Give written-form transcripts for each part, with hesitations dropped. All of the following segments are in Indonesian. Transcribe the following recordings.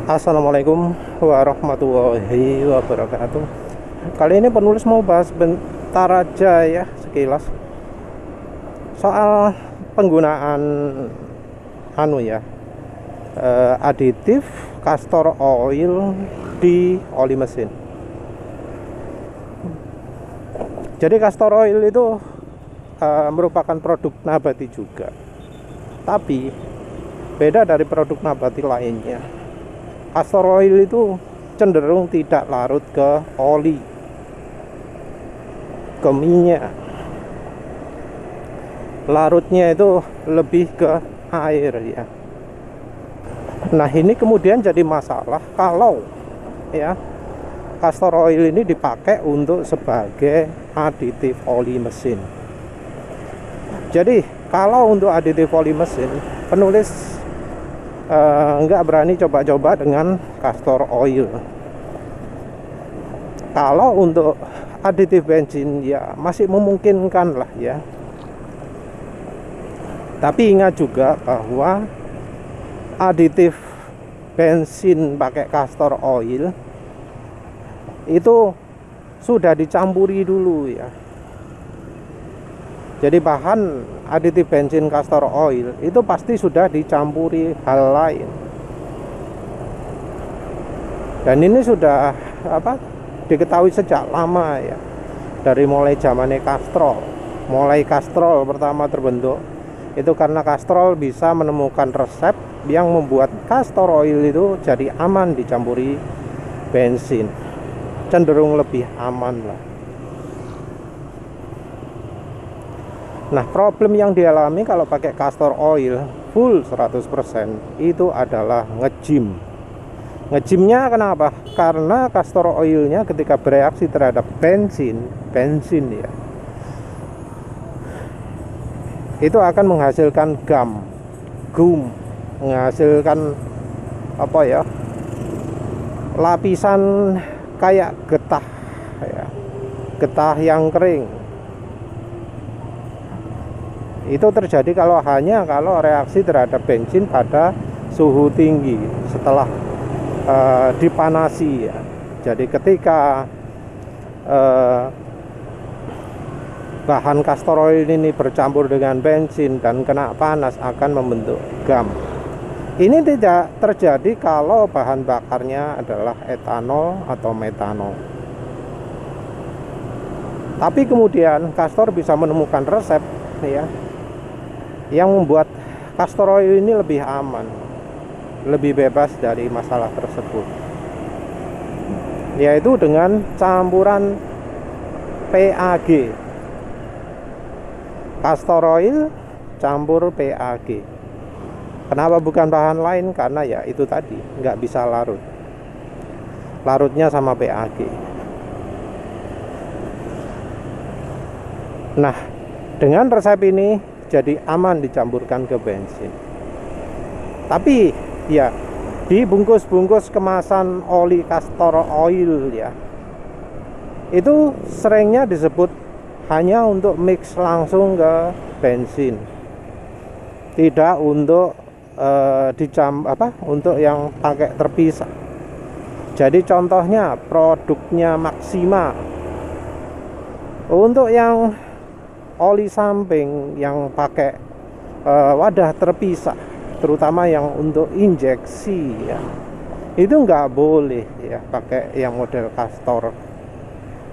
Assalamualaikum warahmatullahi wabarakatuh. Kali ini penulis mau bahas bentar aja ya, sekilas soal penggunaan aditif castor oil di oli mesin. Jadi castor oil itu merupakan produk nabati juga, tapi beda dari produk nabati lainnya. Castor oil itu cenderung tidak larut ke oli, ke minyak. Larutnya itu lebih ke air ya. Nah, ini kemudian jadi masalah kalau ya castor oil ini dipakai untuk sebagai aditif oli mesin. Jadi kalau untuk aditif oli mesin, penulis nggak berani coba-coba dengan castor oil. Kalau untuk aditif bensin ya masih memungkinkan lah ya. Tapi ingat juga bahwa aditif bensin pakai castor oil itu sudah dicampuri dulu ya. Jadi bahan aditif bensin castor oil itu pasti sudah dicampuri hal lain. Dan ini sudah diketahui sejak lama ya. Dari mulai zamannya Castrol. Mulai Castrol pertama terbentuk itu karena Castrol bisa menemukan resep yang membuat castor oil itu jadi aman dicampuri bensin. Cenderung lebih aman lah. Nah, problem yang dialami kalau pakai castor oil full 100% itu adalah ngejim. Ngejimnya kenapa? Karena castor oilnya ketika bereaksi terhadap bensin ya, itu akan menghasilkan gum, menghasilkan lapisan kayak getah ya, getah yang kering. Itu terjadi kalau reaksi terhadap bensin pada suhu tinggi setelah dipanasi ya. Jadi ketika bahan castor oil ini bercampur dengan bensin dan kena panas akan membentuk gam. Ini tidak terjadi kalau bahan bakarnya adalah etanol atau metanol. Tapi kemudian castor bisa menemukan resep ya yang membuat castor oil ini lebih aman, lebih bebas dari masalah tersebut, yaitu dengan campuran PAG. Castor oil campur PAG. Kenapa bukan bahan lain? Karena ya itu tadi, nggak bisa larut. Larutnya sama PAG. Nah, dengan resep ini jadi aman dicampurkan ke bensin. Tapi ya di bungkus-bungkus kemasan oli castor oil ya, itu seringnya disebut hanya untuk mix langsung ke bensin, tidak untuk untuk yang pakai terpisah. Jadi contohnya produknya Maxima untuk yang oli samping yang pakai wadah terpisah, terutama yang untuk injeksi ya, itu nggak boleh ya pakai yang model castor.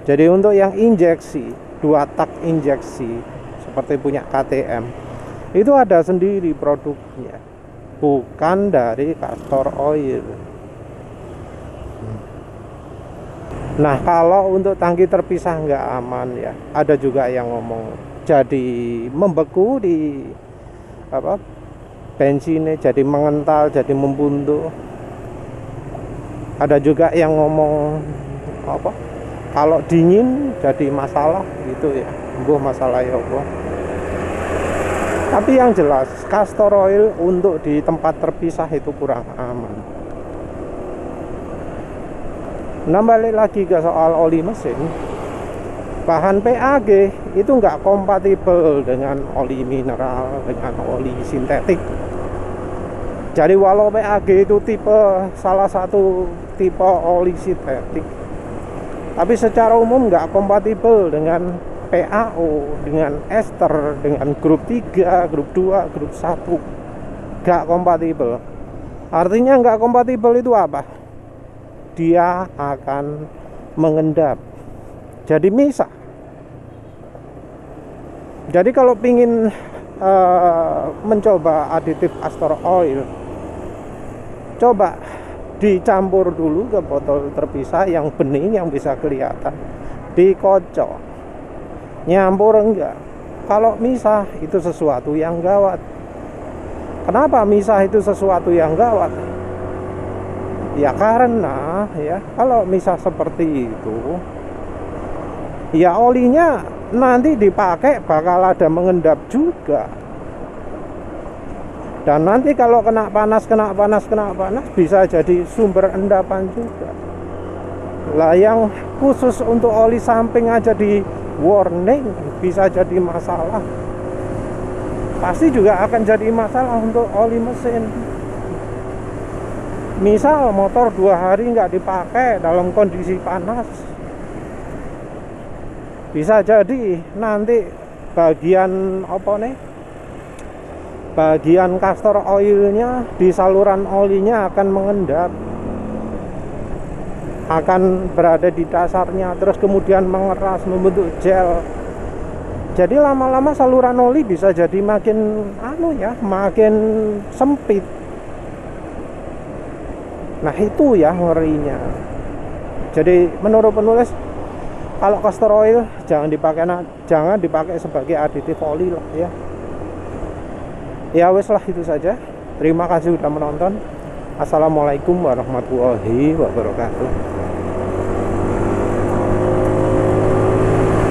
Jadi untuk yang injeksi, 2 tak injeksi seperti punya KTM, itu ada sendiri produknya, bukan dari castor oil. Nah, kalau untuk tangki terpisah nggak aman ya, ada juga yang ngomong jadi membeku di bensinnya, jadi mengental, jadi membuntu. Ada juga yang ngomong kalau dingin jadi masalah gitu ya, masalah ya Allah. Tapi yang jelas castor oil untuk di tempat terpisah itu kurang aman. Nah, balik lagi ke soal oli mesin. Bahan PAG itu nggak kompatibel dengan oli mineral, dengan oli sintetik. Jadi walau PAG itu salah satu tipe oli sintetik, tapi secara umum nggak kompatibel dengan PAO, dengan ester, dengan grup 3, grup 2, grup 1. Nggak kompatibel. Artinya nggak kompatibel itu apa? Dia akan mengendap, jadi misah. Jadi kalau pingin mencoba aditif castor oil, coba dicampur dulu ke botol terpisah yang bening, yang bisa kelihatan, dikocok, nyampur enggak. Kalau misah itu sesuatu yang gawat. Kenapa misah itu sesuatu yang gawat? Ya karena ya kalau misah seperti itu, ya olinya nanti dipakai bakal ada mengendap juga. Dan nanti kalau kena panas bisa jadi sumber endapan juga. Lah yang khusus untuk oli samping aja di warning bisa jadi masalah. Pasti juga akan jadi masalah untuk oli mesin. Misal motor 2 hari nggak dipakai dalam kondisi panas, bisa jadi nanti bagian bagian castor oilnya di saluran olinya akan mengendap, akan berada di dasarnya, terus kemudian mengeras membentuk gel. Jadi lama-lama saluran oli bisa jadi makin makin sempit. Nah itu ya ngerinya. Jadi menurut penulis, kalau castor oil jangan dipakai sebagai aditif oli lah ya. Ya wes lah, itu saja. Terima kasih sudah menonton. Assalamualaikum warahmatullahi wabarakatuh.